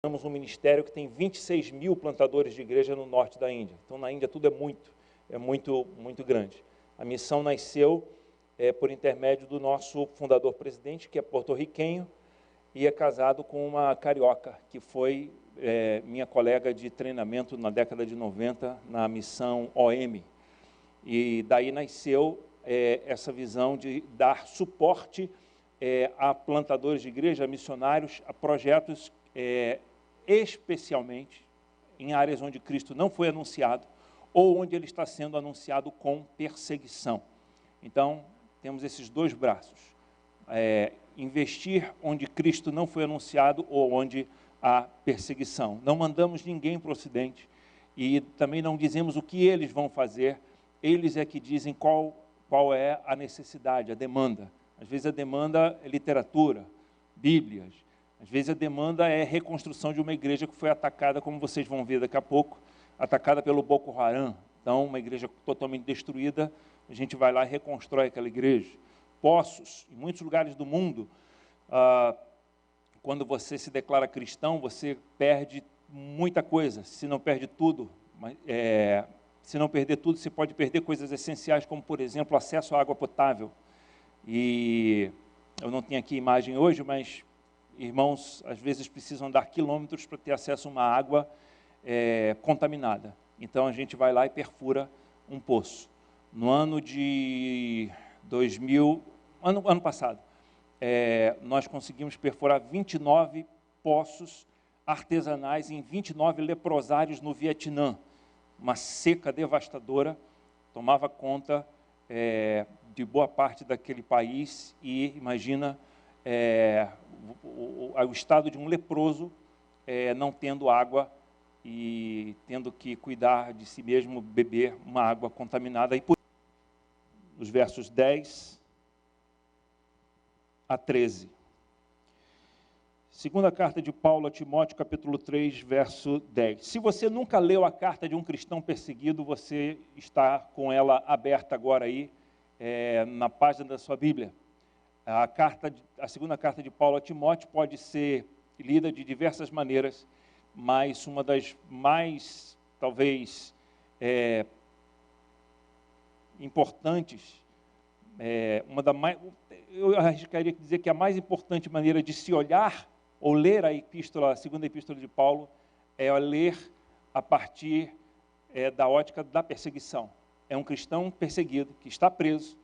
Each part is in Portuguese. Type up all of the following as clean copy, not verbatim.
um ministério que tem 26 mil plantadores de igreja no norte da Índia. Então, na Índia, tudo é muito grande. A missão nasceu por intermédio do nosso fundador-presidente, que é porto-riquenho, e é casado com uma carioca, que foi minha colega de treinamento na década de 90, na missão OM. E daí nasceu essa visão de dar suporte a plantadores de igreja, a missionários, a projetos especialmente em áreas onde Cristo não foi anunciado ou onde ele está sendo anunciado com perseguição. Então, temos esses dois braços. Investir onde Cristo não foi anunciado ou onde há perseguição. Não mandamos ninguém para o Ocidente e também não dizemos o que eles vão fazer. Eles é que dizem qual é a necessidade, a demanda. Às vezes a demanda é literatura, Bíblias. Às vezes a demanda é reconstrução de uma igreja que foi atacada, como vocês vão ver daqui a pouco, atacada pelo Boko Haram. Então, uma igreja totalmente destruída, a gente vai lá e reconstrói aquela igreja. Poços, em muitos lugares do mundo, quando você se declara cristão, você perde muita coisa. Se não perde tudo, se não perder tudo, você pode perder coisas essenciais, como, por exemplo, acesso à água potável. E eu não tenho aqui imagem hoje, mas irmãos, às vezes precisam andar quilômetros para ter acesso a uma água contaminada. Então, a gente vai lá e perfura um poço. No ano de 2000, ano passado, nós conseguimos perfurar 29 poços artesanais em 29 leprosários no Vietnã. Uma seca devastadora tomava conta de boa parte daquele país e imagina o estado de um leproso não tendo água e tendo que cuidar de si mesmo, beber uma água contaminada. E por os versos 10 a 13. Segunda carta de Paulo a Timóteo, capítulo 3, verso 10. Se você nunca leu a carta de um cristão perseguido, você está com ela aberta agora aí, na página da sua Bíblia. A segunda carta de Paulo a Timóteo pode ser lida de diversas maneiras, mas uma das mais, talvez, importantes, eu arriscaria dizer que a mais importante maneira de se olhar ou ler a segunda epístola de Paulo é ler a partir da ótica da perseguição. É um cristão perseguido, que está preso,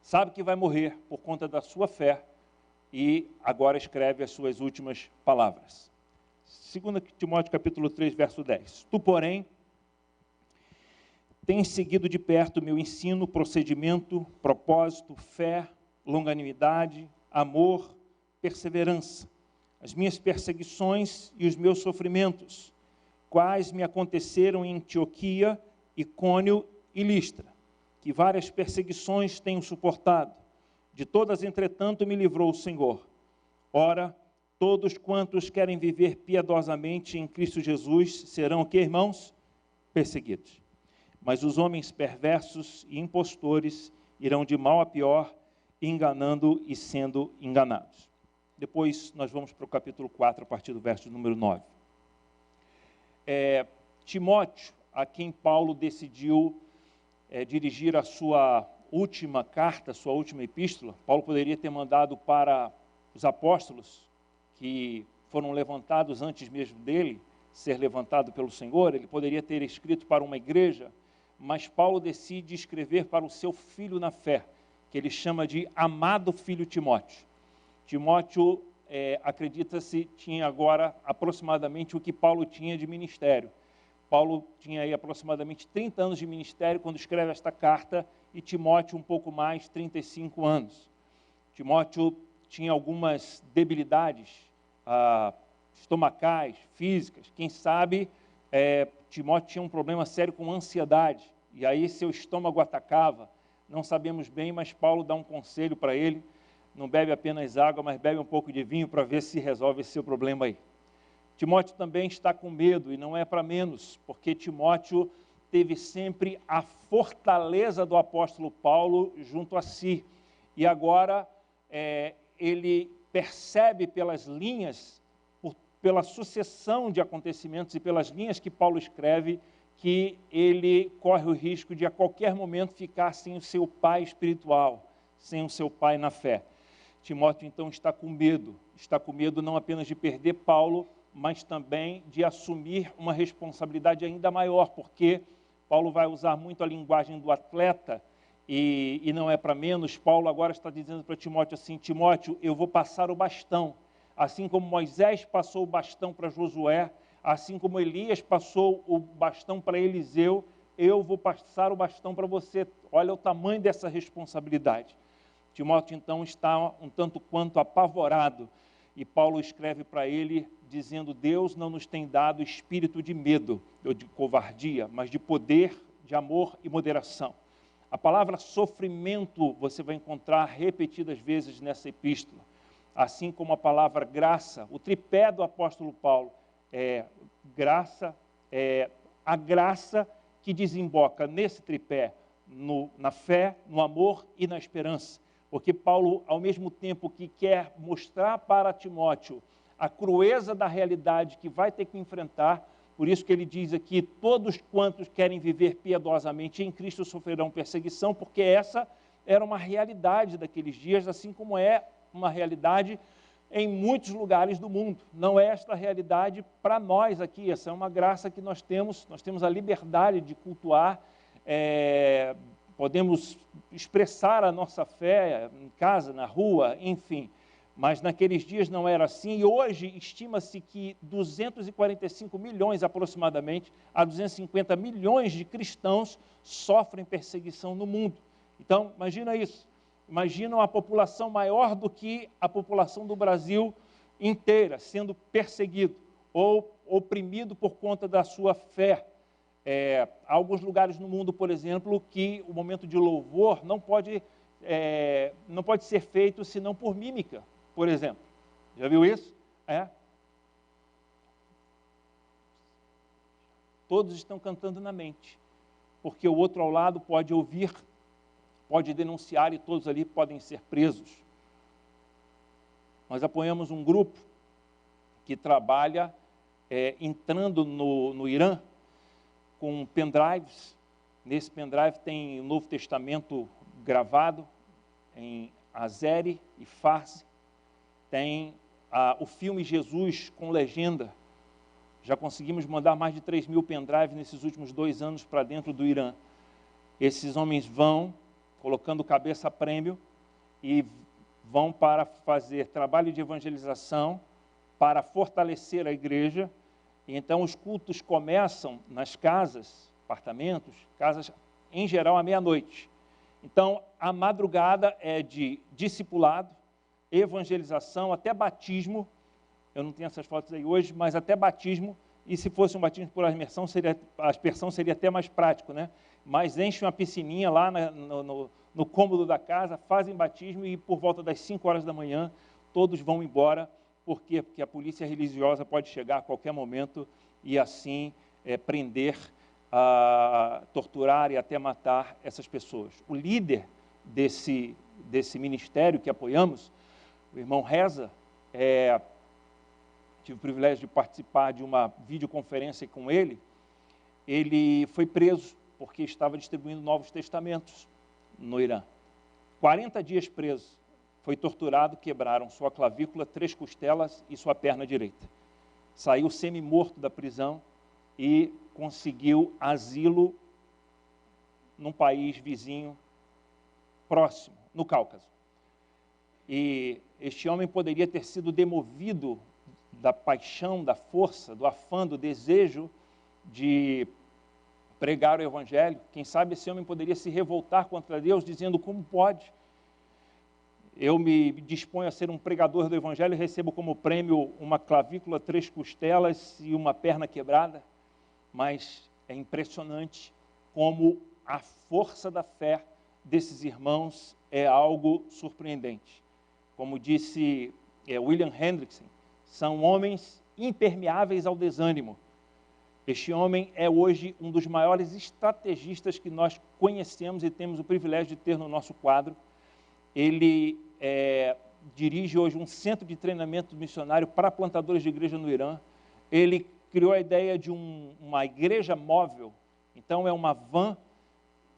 sabe que vai morrer por conta da sua fé e agora escreve as suas últimas palavras. 2 Timóteo capítulo 3, verso 10. Tu, porém, tens seguido de perto meu ensino, procedimento, propósito, fé, longanimidade, amor, perseverança, as minhas perseguições e os meus sofrimentos, quais me aconteceram em Antioquia, Icônio e Listra, que várias perseguições tenho suportado. De todas, entretanto, me livrou o Senhor. Ora, todos quantos querem viver piedosamente em Cristo Jesus serão o que, irmãos? Perseguidos. Mas os homens perversos e impostores irão de mal a pior, enganando e sendo enganados. Depois nós vamos para o capítulo 4, a partir do verso número 9. Timóteo, a quem Paulo decidiu dirigir a sua última carta, sua última epístola. Paulo poderia ter mandado para os apóstolos, que foram levantados antes mesmo dele ser levantado pelo Senhor. Ele poderia ter escrito para uma igreja, mas Paulo decide escrever para o seu filho na fé, que ele chama de amado filho Timóteo. Timóteo, acredita-se, tinha agora aproximadamente o que Paulo tinha de ministério. Paulo tinha aí aproximadamente 30 anos de ministério quando escreve esta carta, e Timóteo um pouco mais, 35 anos. Timóteo tinha algumas debilidades estomacais, físicas. Quem sabe, Timóteo tinha um problema sério com ansiedade, e aí seu estômago atacava. Não sabemos bem, mas Paulo dá um conselho para ele: não bebe apenas água, mas bebe um pouco de vinho para ver se resolve esse seu problema aí. Timóteo também está com medo, e não é para menos, porque Timóteo teve sempre a fortaleza do apóstolo Paulo junto a si. E agora ele percebe pelas linhas, por pela sucessão de acontecimentos e pelas linhas que Paulo escreve, que ele corre o risco de a qualquer momento ficar sem o seu pai espiritual, sem o seu pai na fé. Timóteo então está com medo não apenas de perder Paulo, mas também de assumir uma responsabilidade ainda maior, porque Paulo vai usar muito a linguagem do atleta, e não é para menos. Paulo agora está dizendo para Timóteo assim: Timóteo, eu vou passar o bastão, assim como Moisés passou o bastão para Josué, assim como Elias passou o bastão para Eliseu, eu vou passar o bastão para você. Olha o tamanho dessa responsabilidade. Timóteo então está um tanto quanto apavorado, e Paulo escreve para ele dizendo: Deus não nos tem dado espírito de medo ou de covardia, mas de poder, de amor e moderação. A palavra sofrimento você vai encontrar repetidas vezes nessa epístola, assim como a palavra graça. O tripé do apóstolo Paulo é graça, a graça que desemboca nesse tripé, na fé, no amor e na esperança. Porque Paulo, ao mesmo tempo que quer mostrar para Timóteo a crueza da realidade que vai ter que enfrentar, por isso que ele diz aqui: todos quantos querem viver piedosamente em Cristo sofrerão perseguição, porque essa era uma realidade daqueles dias, assim como é uma realidade em muitos lugares do mundo. Não é esta realidade para nós aqui, essa é uma graça que nós temos a liberdade de cultuar, podemos expressar a nossa fé em casa, na rua, enfim. Mas naqueles dias não era assim, e hoje estima-se que 245 milhões aproximadamente, a 250 milhões de cristãos sofrem perseguição no mundo. Então, imagina isso. Imagina uma população maior do que a população do Brasil inteira sendo perseguido ou oprimido por conta da sua fé. Há alguns lugares no mundo, por exemplo, que o momento de louvor não pode ser feito senão por mímica, por exemplo. Já viu isso? Todos estão cantando na mente, porque o outro ao lado pode ouvir, pode denunciar, e todos ali podem ser presos. Nós apoiamos um grupo que trabalha entrando no Irã com pendrives. Nesse pendrive tem o Novo Testamento gravado em Azeri e Farsi. Tem o filme Jesus com legenda. Já conseguimos mandar mais de 3.000 pendrives nesses últimos 2 anos para dentro do Irã. Esses homens vão colocando cabeça a prêmio e vão para fazer trabalho de evangelização, para fortalecer a igreja. E então os cultos começam nas casas, apartamentos, casas em geral à meia-noite. Então a madrugada é de discipulado, evangelização, até batismo. Eu não tenho essas fotos aí hoje, mas até batismo. E se fosse um batismo por aspersão, seria até mais prático, né? Mas enchem uma piscininha lá no cômodo da casa, fazem batismo, e por volta das 5 horas da manhã todos vão embora. Por quê? Porque a polícia religiosa pode chegar a qualquer momento e assim prender, torturar e até matar essas pessoas. O líder desse ministério que apoiamos, o irmão Reza, tive o privilégio de participar de uma videoconferência com ele. Ele foi preso porque estava distribuindo Novos Testamentos no Irã. 40 dias preso. Foi torturado, quebraram sua clavícula, 3 costelas e sua perna direita. Saiu semi-morto da prisão e conseguiu asilo num país vizinho, próximo, no Cáucaso. E este homem poderia ter sido demovido da paixão, da força, do afã, do desejo de pregar o Evangelho. Quem sabe esse homem poderia se revoltar contra Deus, dizendo: como pode? Eu me disponho a ser um pregador do Evangelho e recebo como prêmio uma clavícula, 3 costelas e uma perna quebrada. Mas é impressionante como a força da fé desses irmãos é algo surpreendente. Como disse William Hendrickson, são homens impermeáveis ao desânimo. Este homem é hoje um dos maiores estrategistas que nós conhecemos e temos o privilégio de ter no nosso quadro. Ele dirige hoje um centro de treinamento missionário para plantadores de igreja no Irã. Ele criou a ideia de uma igreja móvel. Então, é uma van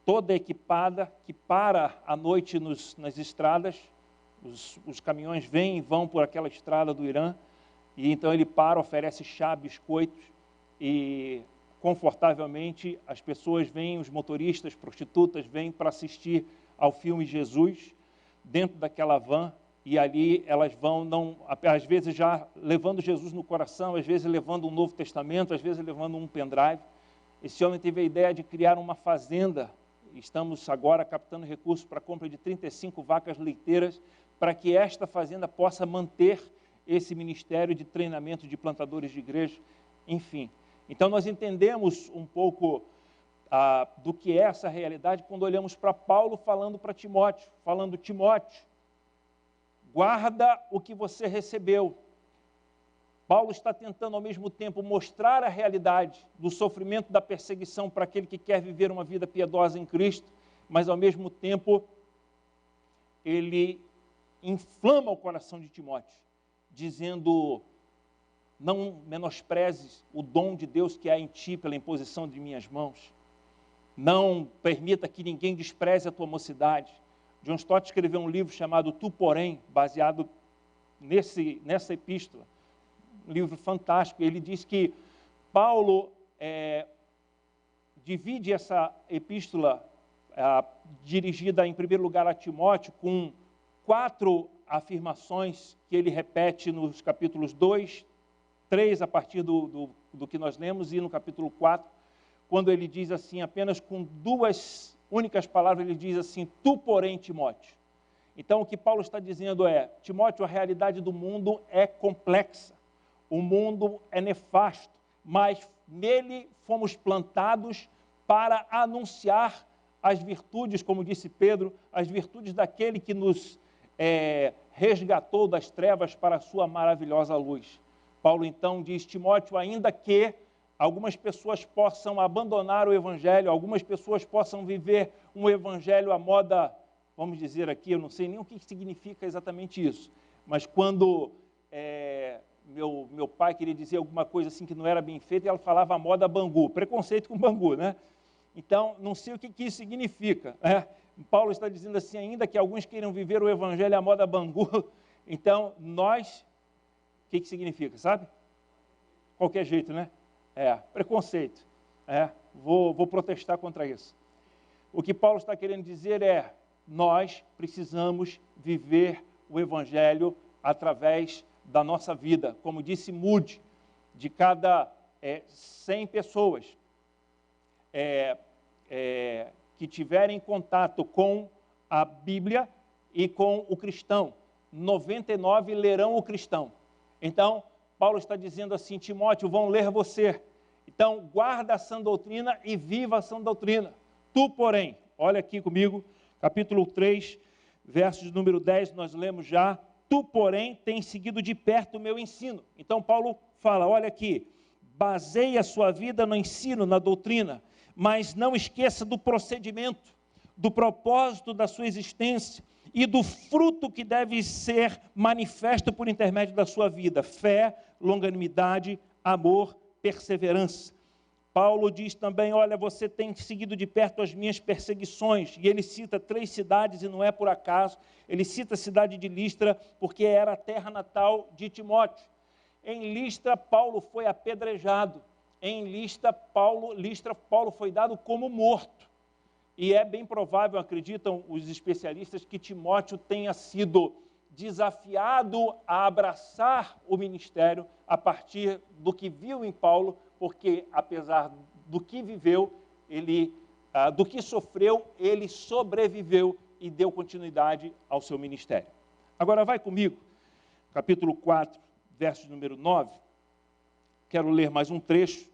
toda equipada que para à noite nas estradas. Os caminhões vêm e vão por aquela estrada do Irã. E então ele para, oferece chá, biscoitos e confortavelmente as pessoas vêm, os motoristas, prostitutas, vêm para assistir ao filme Jesus dentro daquela van. E ali elas vão, às vezes já levando Jesus no coração, às vezes levando um Novo Testamento, às vezes levando um pendrive. Esse homem teve a ideia de criar uma fazenda. Estamos agora captando recursos para a compra de 35 vacas leiteiras, para que esta fazenda possa manter esse ministério de treinamento de plantadores de igreja, enfim. Então, nós entendemos um pouco do que é essa realidade quando olhamos para Paulo falando para Timóteo, falando: Timóteo, guarda o que você recebeu. Paulo está tentando ao mesmo tempo mostrar a realidade do sofrimento, da perseguição para aquele que quer viver uma vida piedosa em Cristo, mas ao mesmo tempo ele inflama o coração de Timóteo, dizendo: não menosprezes o dom de Deus que há em ti pela imposição de minhas mãos. Não permita que ninguém despreze a tua mocidade. John Stott escreveu um livro chamado Tu, Porém, baseado nessa epístola. Um livro fantástico. Ele diz que Paulo divide essa epístola dirigida em primeiro lugar a Timóteo com 4 afirmações que ele repete nos capítulos 2, 3, a partir do que nós lemos, e no capítulo 4, quando ele diz assim, apenas com 2 únicas palavras, ele diz assim: Tu, porém, Timóteo. Então, o que Paulo está dizendo é: Timóteo, a realidade do mundo é complexa. O mundo é nefasto, mas nele fomos plantados para anunciar as virtudes, como disse Pedro, as virtudes daquele que nos resgatou das trevas para a sua maravilhosa luz. Paulo então diz: Timóteo, ainda que algumas pessoas possam abandonar o Evangelho, algumas pessoas possam viver um Evangelho à moda, vamos dizer aqui, eu não sei nem o que significa exatamente isso, mas quando meu pai queria dizer alguma coisa assim que não era bem feita, e ela falava a moda Bangu, preconceito com Bangu, né? Então, não sei o que isso significa, né? Paulo está dizendo assim, ainda que alguns queiram viver o Evangelho à moda Bangu, então nós, o que significa, sabe? Qualquer jeito, né? Preconceito. Vou protestar contra isso. O que Paulo está querendo dizer é: nós precisamos viver o Evangelho através da nossa vida. Como disse Moody, de cada 100 pessoas que tiverem contato com a Bíblia e com o cristão, 99 lerão o cristão. Então, Paulo está dizendo assim: Timóteo, vão ler você. Então, guarda a sã doutrina e viva a sã doutrina. Tu, porém, olha aqui comigo, capítulo 3, versos número 10, nós lemos já: Tu, porém, tens seguido de perto o meu ensino. Então, Paulo fala, olha aqui, baseie a sua vida no ensino, na doutrina, mas não esqueça do procedimento, do propósito da sua existência e do fruto que deve ser manifesto por intermédio da sua vida: fé, longanimidade, amor, perseverança. Paulo diz também, olha, você tem seguido de perto as minhas perseguições, e ele cita 3 cidades, e não é por acaso. Ele cita a cidade de Listra, porque era a terra natal de Timóteo. Em Listra, Paulo foi apedrejado. Em Listra, Paulo foi dado como morto. E é bem provável, acreditam os especialistas, que Timóteo tenha sido desafiado a abraçar o ministério a partir do que viu em Paulo, porque apesar do que viveu, do que sofreu, ele sobreviveu e deu continuidade ao seu ministério. Agora vai comigo, capítulo 4, verso número 9. Quero ler mais um trecho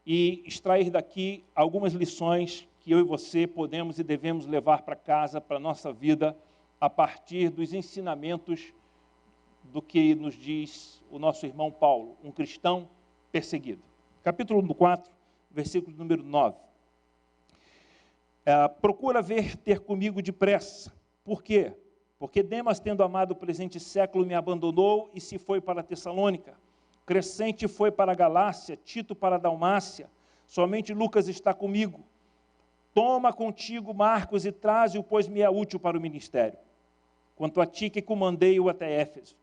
e extrair daqui algumas lições que eu e você podemos e devemos levar para casa, para a nossa vida, a partir dos ensinamentos do que nos diz o nosso irmão Paulo, um cristão perseguido. Capítulo 4, versículo número 9. Procura ter comigo depressa. Por quê? Porque Demas, tendo amado o presente século, me abandonou e se foi para Tessalônica. Crescente foi para a Galácia, Tito para a Dalmácia. Somente Lucas está comigo. Toma contigo Marcos e traze-o, pois me é útil para o ministério. Quanto a Tíquico, mandei-o até Éfeso.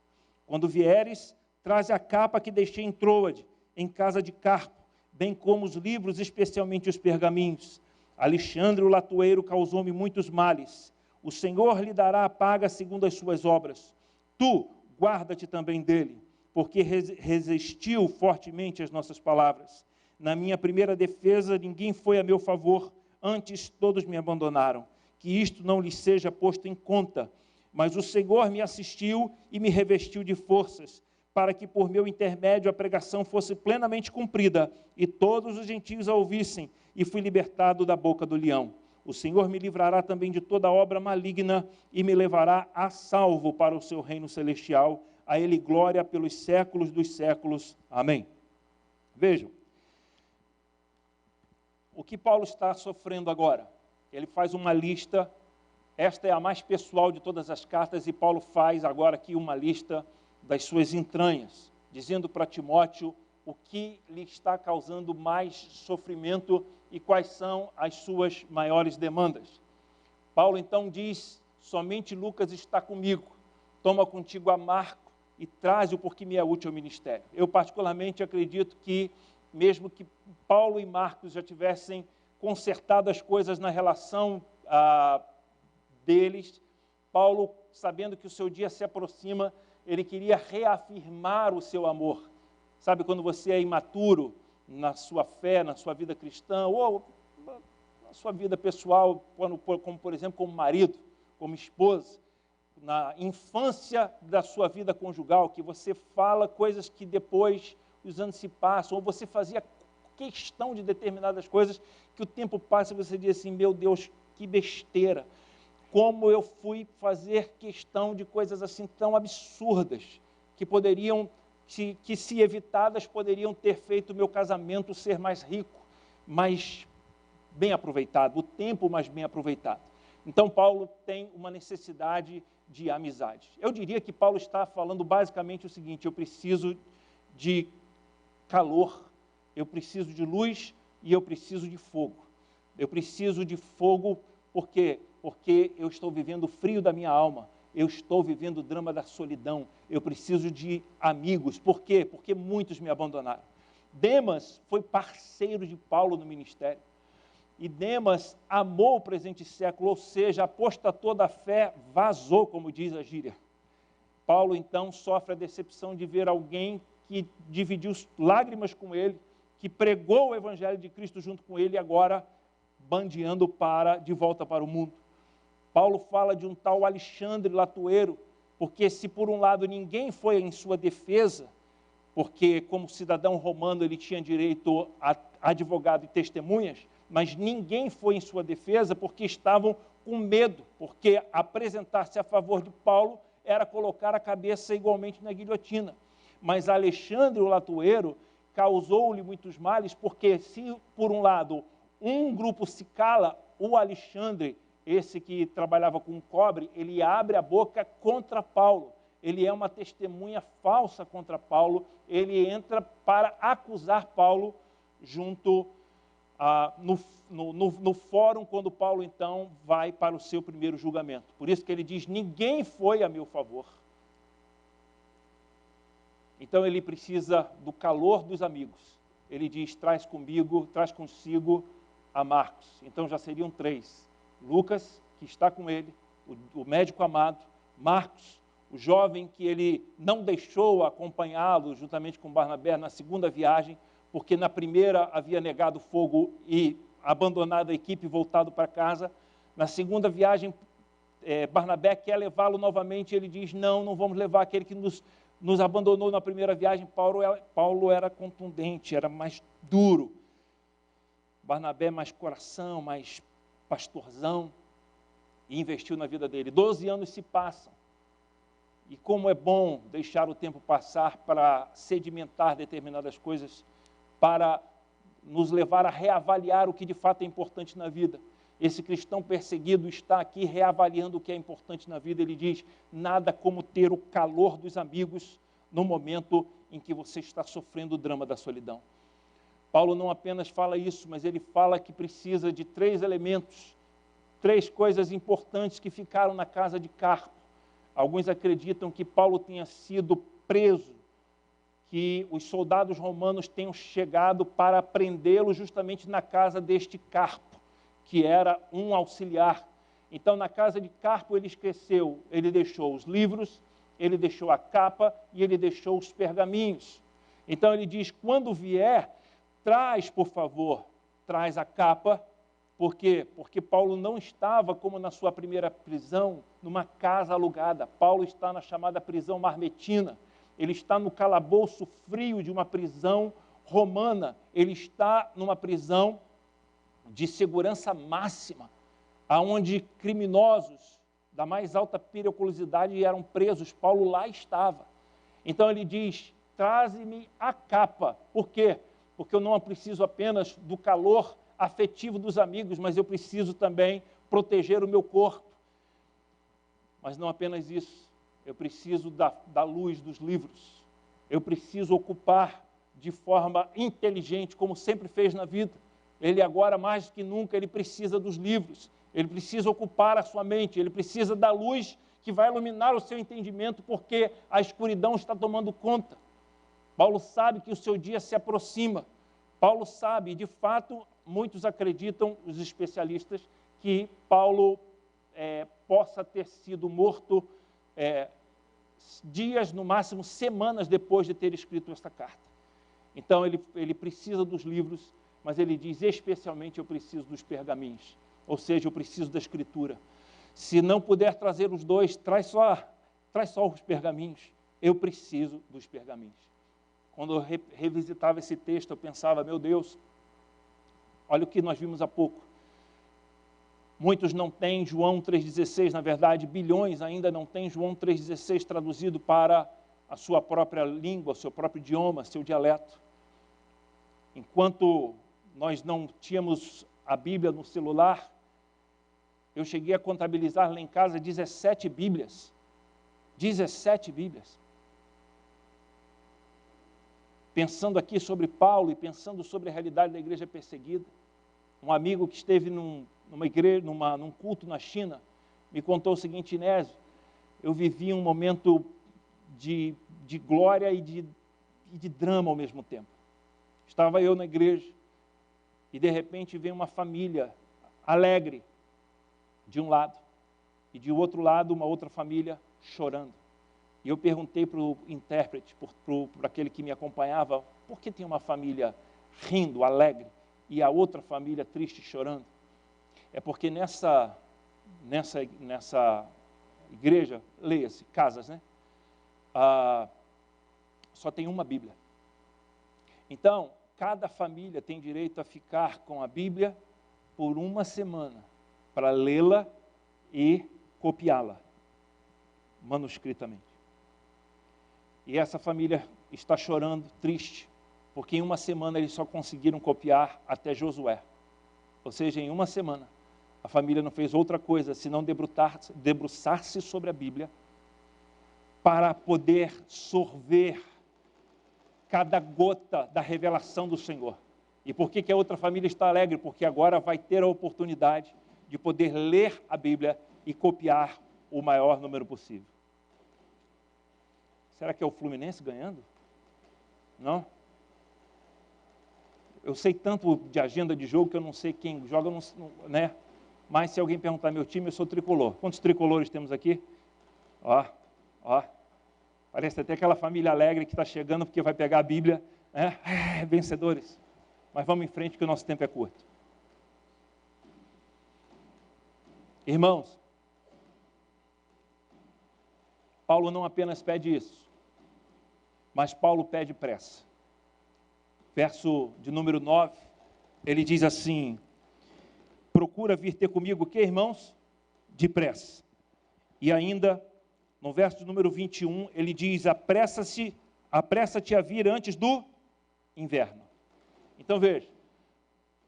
Quando vieres, traze a capa que deixei em Troade, em casa de Carpo, bem como os livros, especialmente os pergaminhos. Alexandre, o latoeiro, causou-me muitos males. O Senhor lhe dará a paga segundo as suas obras. Tu, guarda-te também dele, porque resistiu fortemente às nossas palavras. Na minha primeira defesa, ninguém foi a meu favor, antes todos me abandonaram. Que isto não lhes seja posto em conta. Mas o Senhor me assistiu e me revestiu de forças, para que por meu intermédio a pregação fosse plenamente cumprida, e todos os gentios a ouvissem, e fui libertado da boca do leão. O Senhor me livrará também de toda obra maligna, e me levará a salvo para o seu reino celestial. A ele glória pelos séculos dos séculos. Amém. Vejam, o que Paulo está sofrendo agora? Ele faz uma lista, esta é a mais pessoal de todas as cartas, e Paulo faz agora aqui uma lista das suas entranhas, dizendo para Timóteo o que lhe está causando mais sofrimento e quais são as suas maiores demandas. Paulo então diz: somente Lucas está comigo, toma contigo a Marco e traze-o, porque me é útil ao ministério. Eu particularmente acredito que, mesmo que Paulo e Marcos já tivessem consertado as coisas na relação deles, Paulo, sabendo que o seu dia se aproxima, ele queria reafirmar o seu amor. Sabe, quando você é imaturo na sua fé, na sua vida cristã, ou na sua vida pessoal, como por exemplo, como marido, como esposa, na infância da sua vida conjugal, que você fala coisas que depois os anos se passam, ou você fazia questão de determinadas coisas, que o tempo passa e você diz assim: meu Deus, que besteira, como eu fui fazer questão de coisas assim tão absurdas, que poderiam, que se evitadas, poderiam ter feito o meu casamento ser mais rico, mais bem aproveitado, o tempo mais bem aproveitado. Então Paulo tem uma necessidade de amizade. Eu diria que Paulo está falando basicamente o seguinte: eu preciso de calor, eu preciso de luz e eu preciso de fogo. Eu preciso de fogo porque eu estou vivendo o frio da minha alma, eu estou vivendo o drama da solidão, eu preciso de amigos. Por quê? Porque muitos me abandonaram. Demas foi parceiro de Paulo no ministério. E Demas amou o presente século, ou seja, apostatou da fé, vazou, como diz a gíria. Paulo, então, sofre a decepção de ver alguém que dividiu lágrimas com ele, que pregou o evangelho de Cristo junto com ele, e agora bandeando de volta para o mundo. Paulo fala de um tal Alexandre latoeiro, porque se por um lado ninguém foi em sua defesa, porque como cidadão romano ele tinha direito a advogado e testemunhas, mas ninguém foi em sua defesa porque estavam com medo, porque apresentar-se a favor de Paulo era colocar a cabeça igualmente na guilhotina. Mas Alexandre, o latoeiro, causou-lhe muitos males, porque se por um lado um grupo se cala, o Alexandre, esse que trabalhava com cobre, ele abre a boca contra Paulo. Ele é uma testemunha falsa contra Paulo, ele entra para acusar Paulo junto no fórum, quando Paulo então vai para o seu primeiro julgamento. Por isso que ele diz: ninguém foi a meu favor. Então ele precisa do calor dos amigos. Ele diz: traz consigo a Marcos. Então já seriam 3. Lucas, que está com ele, o médico amado, Marcos, o jovem que ele não deixou acompanhá-lo juntamente com Barnabé na segunda viagem, porque na primeira havia negado fogo e abandonado a equipe e voltado para casa. Na segunda viagem, Barnabé quer levá-lo novamente, ele diz: não vamos levar aquele que nos abandonou na primeira viagem. Paulo era contundente, era mais duro. Barnabé mais coração, mais pastorzão, e investiu na vida dele. 12 anos se passam. E como é bom deixar o tempo passar para sedimentar determinadas coisas, para nos levar a reavaliar o que de fato é importante na vida. esse cristão perseguido está aqui reavaliando o que é importante na vida. Ele diz, nada como ter o calor dos amigos no momento em que você está sofrendo o drama da solidão. Paulo não apenas fala isso, mas ele fala que precisa de 3 elementos, 3 coisas importantes que ficaram na casa de Carpo. Alguns acreditam que Paulo tenha sido preso, que os soldados romanos tenham chegado para prendê-lo justamente na casa deste Carpo, que era um auxiliar. Então, na casa de Carpo, ele esqueceu, ele deixou os livros, ele deixou a capa e ele deixou os pergaminhos. Então, ele diz, quando vier, traz, por favor, traz a capa. Por quê? Porque Paulo não estava, como na sua primeira prisão, numa casa alugada. Paulo está na chamada prisão marmetina. Ele está no calabouço frio de uma prisão romana. Ele está numa prisão de segurança máxima, aonde criminosos da mais alta periculosidade eram presos. Paulo lá estava. Então ele diz, traze-me a capa. Por quê? Porque eu não preciso apenas do calor afetivo dos amigos, mas eu preciso também proteger o meu corpo. Mas não apenas isso, eu preciso da luz dos livros. Eu preciso ocupar de forma inteligente, como sempre fez na vida. Ele agora, mais do que nunca, ele precisa dos livros. Ele precisa ocupar a sua mente. Ele precisa da luz que vai iluminar o seu entendimento, porque a escuridão está tomando conta. Paulo sabe que o seu dia se aproxima. Paulo sabe, e de fato, muitos acreditam, os especialistas, que Paulo possa ter sido morto dias, no máximo semanas depois de ter escrito esta carta. Então ele precisa dos livros, mas ele diz, especialmente eu preciso dos pergaminhos, ou seja, eu preciso da escritura. Se não puder trazer os 2, traz só os pergaminhos. Eu preciso dos pergaminhos. Quando eu revisitava esse texto, eu pensava, meu Deus, olha o que nós vimos há pouco. Muitos não têm João 3,16, na verdade, bilhões ainda não têm João 3,16 traduzido para a sua própria língua, seu próprio idioma, seu dialeto. Enquanto nós não tínhamos a Bíblia no celular, eu cheguei a contabilizar lá em casa 17 Bíblias. 17 Bíblias. Pensando aqui sobre Paulo e pensando sobre a realidade da igreja perseguida. Um amigo que esteve num culto na China me contou o seguinte, Inésio, eu vivi um momento de glória e de drama ao mesmo tempo. Estava eu na igreja e de repente veio uma família alegre de um lado e de outro lado uma outra família chorando. E eu perguntei para o intérprete, para aquele que me acompanhava, por que tem uma família rindo, alegre, e a outra família triste, chorando? É porque nessa igreja, leia-se, casas, né? Só tem uma Bíblia. Então, cada família tem direito a ficar com a Bíblia por uma semana, para lê-la e copiá-la, manuscritamente. E essa família está chorando, triste, porque em uma semana eles só conseguiram copiar até Josué. Ou seja, em uma semana, a família não fez outra coisa senão debruçar-se sobre a Bíblia para poder sorver cada gota da revelação do Senhor. E por que a outra família está alegre? Porque agora vai ter a oportunidade de poder ler a Bíblia e copiar o maior número possível. Será que é o Fluminense ganhando? Não? Eu sei tanto de agenda de jogo que eu não sei quem joga, né? Mas se alguém perguntar meu time, eu sou tricolor. Quantos tricolores temos aqui? Ó. Parece até aquela família alegre que está chegando porque vai pegar a Bíblia, né? Vencedores. Mas vamos em frente que o nosso tempo é curto. Irmãos, Paulo não apenas pede isso, mas Paulo pede pressa. Verso de número 9, ele diz assim, procura vir ter comigo o quê, irmãos? Depressa. E ainda, no verso de número 21, ele diz, apressa-te a vir antes do inverno. Então veja,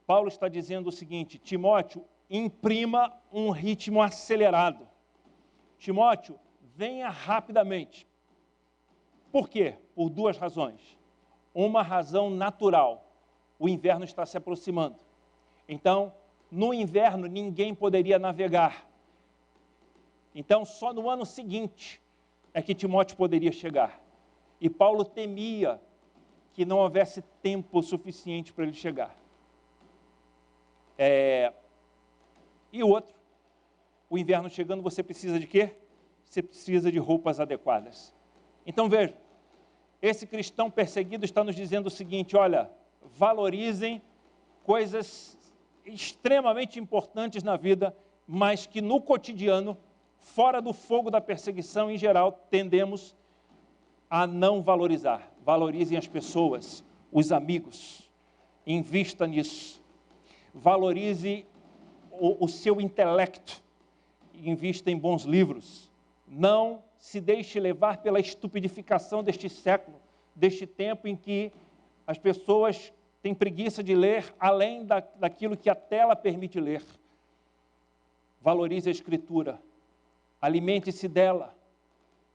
Paulo está dizendo o seguinte, Timóteo, imprima um ritmo acelerado. Timóteo, venha rapidamente. Por quê? Por duas razões. Uma razão natural. O inverno está se aproximando. Então, no inverno, ninguém poderia navegar. Então, só no ano seguinte é que Timóteo poderia chegar. E Paulo temia que não houvesse tempo suficiente para ele chegar. E o outro, o inverno chegando, você precisa de quê? Você precisa de roupas adequadas. Então veja, esse cristão perseguido está nos dizendo o seguinte: olha, valorizem coisas extremamente importantes na vida, mas que no cotidiano, fora do fogo da perseguição em geral, tendemos a não valorizar. Valorizem as pessoas, os amigos, invista nisso. Valorize o seu intelecto, invista em bons livros. Não se deixe levar pela estupidificação deste século, deste tempo em que as pessoas têm preguiça de ler além daquilo que a tela permite ler. Valorize a Escritura, alimente-se dela,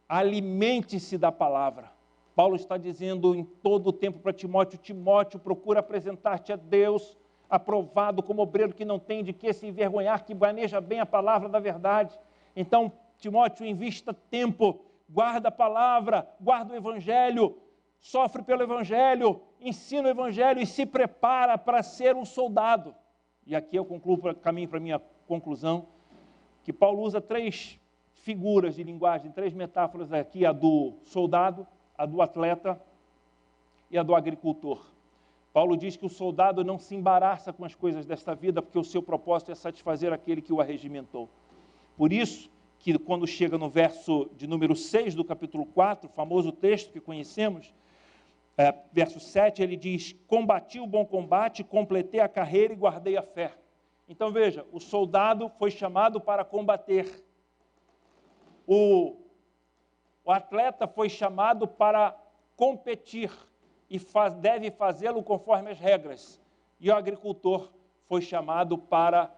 alimente-se da palavra. Paulo está dizendo em todo o tempo para Timóteo: Timóteo, procura apresentar-te a Deus, aprovado como obreiro que não tem de que se envergonhar, que maneja bem a palavra da verdade. Então, Timóteo, invista tempo, guarda a palavra, guarda o Evangelho, sofre pelo Evangelho, ensina o Evangelho e se prepara para ser um soldado. E aqui eu caminho para a minha conclusão, que Paulo usa três figuras de linguagem, três metáforas aqui: a do soldado, a do atleta e a do agricultor. Paulo diz que o soldado não se embaraça com as coisas desta vida, porque o seu propósito é satisfazer aquele que o arregimentou. Por isso, que quando chega no verso de número 6 do capítulo 4, famoso texto que conhecemos, verso 7, ele diz: combati o bom combate, completei a carreira e guardei a fé. Então veja, o soldado foi chamado para combater. O atleta foi chamado para competir e deve fazê-lo conforme as regras. E o agricultor foi chamado para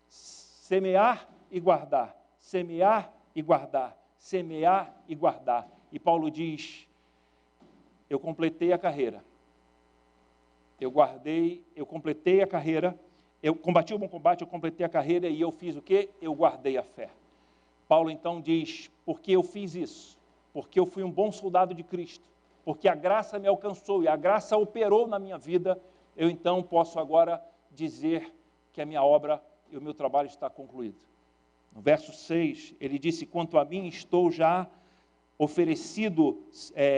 semear e guardar, semear e guardar, semear e guardar. E Paulo diz: eu completei a carreira, eu completei a carreira, eu combati o bom combate, eu completei a carreira e eu fiz o quê? Eu guardei a fé. Paulo então diz: porque eu fiz isso? Porque eu fui um bom soldado de Cristo, porque a graça me alcançou e a graça operou na minha vida, eu então posso agora dizer que a minha obra e o meu trabalho está concluído. No verso 6, ele disse: quanto a mim, estou já oferecido,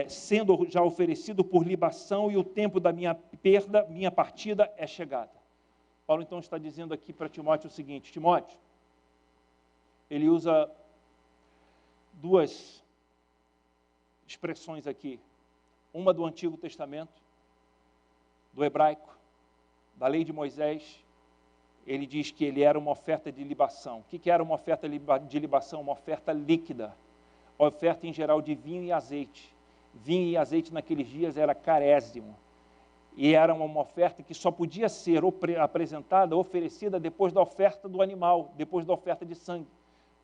sendo já oferecido por libação, e o tempo da minha perda, minha partida é chegada. Paulo então está dizendo aqui para Timóteo o seguinte: Timóteo, ele usa duas expressões aqui, uma do Antigo Testamento, do hebraico, da lei de Moisés. Ele diz que ele era uma oferta de libação. O que era uma oferta de libação? Uma oferta líquida, oferta em geral de vinho e azeite. Vinho e azeite naqueles dias era carésimo, e era uma oferta que só podia ser apresentada, oferecida depois da oferta do animal, depois da oferta de sangue.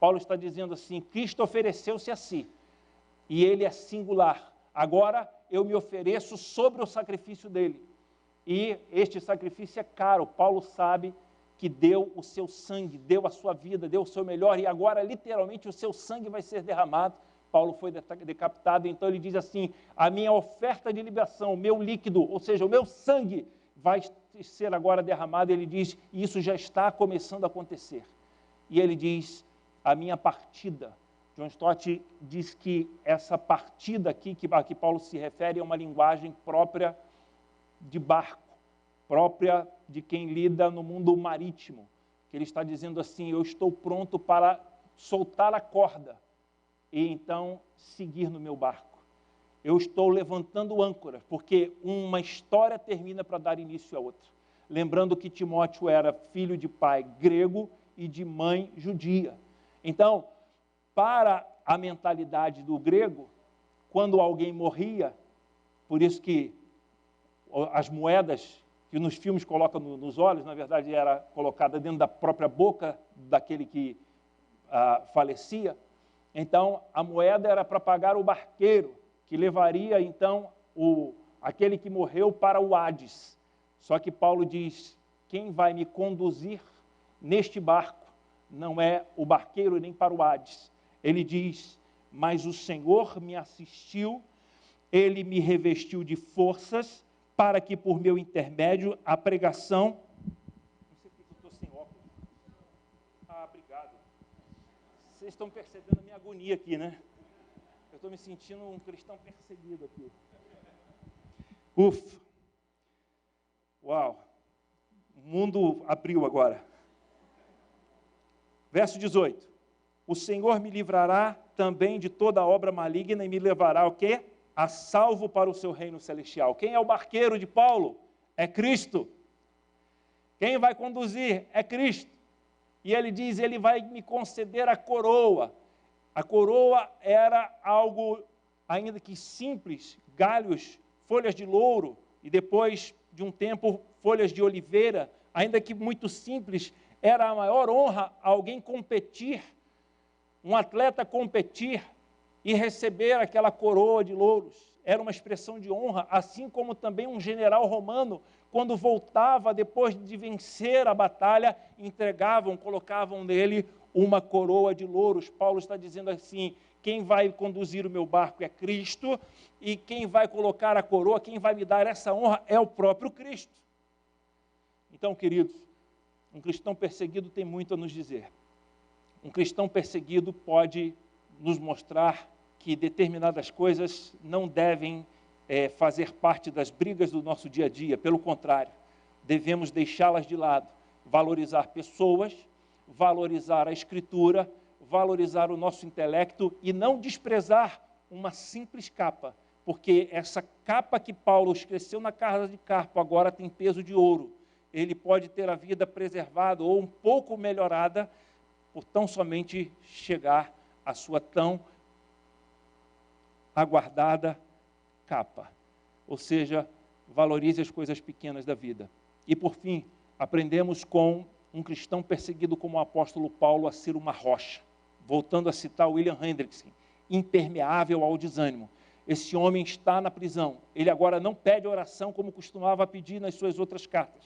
Paulo está dizendo assim: Cristo ofereceu-se a si, e ele é singular. Agora eu me ofereço sobre o sacrifício dele, e este sacrifício é caro. Paulo sabe que deu o seu sangue, deu a sua vida, deu o seu melhor, e agora literalmente o seu sangue vai ser derramado. Paulo foi decapitado, então ele diz assim: a minha oferta de libação, o meu líquido, ou seja, o meu sangue vai ser agora derramado. Ele diz: e isso já está começando a acontecer. E ele diz: a minha partida. John Stott diz que essa partida aqui, a que Paulo se refere, é uma linguagem própria de barco, própria de quem lida no mundo marítimo, que ele está dizendo assim: eu estou pronto para soltar a corda e então seguir no meu barco. Eu estou levantando âncoras, porque uma história termina para dar início a outra. Lembrando que Timóteo era filho de pai grego e de mãe judia. Então, para a mentalidade do grego, quando alguém morria, por isso que as moedas que nos filmes coloca nos olhos, na verdade era colocada dentro da própria boca daquele que falecia. Então, a moeda era para pagar o barqueiro, que levaria, então, aquele que morreu para o Hades. Só que Paulo diz, quem vai me conduzir neste barco não é o barqueiro nem para o Hades. Ele diz, mas o Senhor me assistiu, Ele me revestiu de forças, para que por meu intermédio a pregação... Não sei porque eu estou sem óculos. Obrigado. Vocês estão percebendo a minha agonia aqui, né? Eu estou me sentindo um cristão perseguido aqui. Ufa! Uau! O mundo abriu agora. Verso 18. O Senhor me livrará também de toda obra maligna e me levará o quê? A salvo para o seu reino celestial. Quem é o barqueiro de Paulo? É Cristo. Quem vai conduzir? É Cristo. E ele diz, ele vai me conceder a coroa. A coroa era algo, ainda que simples, galhos, folhas de louro, e depois de um tempo, folhas de oliveira, ainda que muito simples, era a maior honra alguém competir, um atleta competir e receber aquela coroa de louros. Era uma expressão de honra, assim como também um general romano, quando voltava depois de vencer a batalha, colocavam nele uma coroa de louros. Paulo está dizendo assim, quem vai conduzir o meu barco é Cristo, e quem vai colocar a coroa, quem vai me dar essa honra é o próprio Cristo. Então, queridos, um cristão perseguido tem muito a nos dizer. Um cristão perseguido pode nos mostrar que determinadas coisas não devem fazer parte das brigas do nosso dia a dia. Pelo contrário, devemos deixá-las de lado, valorizar pessoas, valorizar a Escritura, valorizar o nosso intelecto e não desprezar uma simples capa, porque essa capa que Paulo esqueceu na casa de Carpo agora tem peso de ouro. Ele pode ter a vida preservada ou um pouco melhorada por tão somente chegar à sua tão aguardada capa. Ou seja, valorize as coisas pequenas da vida. E por fim, aprendemos com um cristão perseguido como o apóstolo Paulo a ser uma rocha. Voltando a citar William Hendrickson, impermeável ao desânimo. Esse homem está na prisão. Ele agora não pede oração como costumava pedir nas suas outras cartas.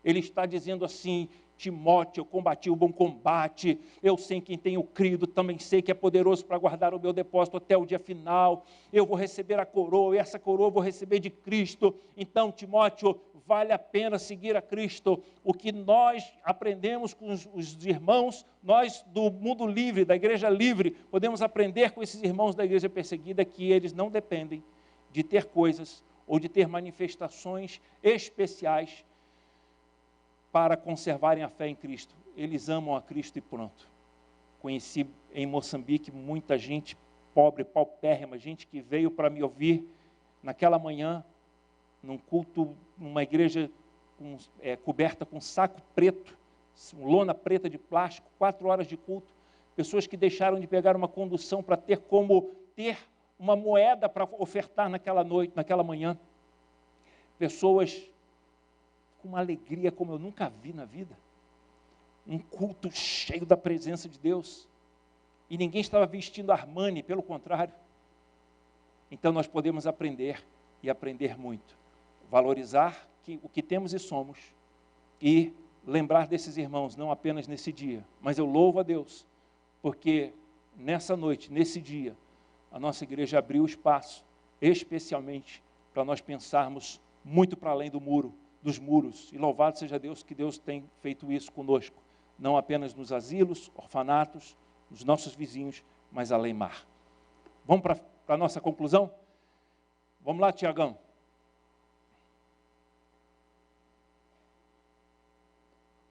Ele está dizendo assim, Timóteo, eu combati o bom combate, eu sei em quem tenho crido, também sei que é poderoso para guardar o meu depósito até o dia final, eu vou receber a coroa, e essa coroa eu vou receber de Cristo. Então, Timóteo, vale a pena seguir a Cristo. O que nós aprendemos com os irmãos, nós do mundo livre, da igreja livre, podemos aprender com esses irmãos da igreja perseguida, que eles não dependem de ter coisas ou de ter manifestações especiais para conservarem a fé em Cristo. Eles amam a Cristo e pronto. Conheci em Moçambique muita gente pobre, paupérrima, gente que veio para me ouvir naquela manhã, num culto, numa igreja coberta com saco preto, lona preta de plástico, 4 horas de culto. Pessoas que deixaram de pegar uma condução para ter uma moeda para ofertar naquela noite, naquela manhã. Pessoas com uma alegria como eu nunca vi na vida. Um culto cheio da presença de Deus. E ninguém estava vestindo Armani, pelo contrário. Então nós podemos aprender, e aprender muito. Valorizar o que temos e somos. E lembrar desses irmãos, não apenas nesse dia. Mas eu louvo a Deus, porque nessa noite, nesse dia, a nossa igreja abriu espaço, especialmente para nós pensarmos muito para além dos muros, e louvado seja Deus que Deus tem feito isso conosco, não apenas nos asilos, orfanatos, nos nossos vizinhos, mas além mar. Vamos para a nossa conclusão? Vamos lá, Tiagão.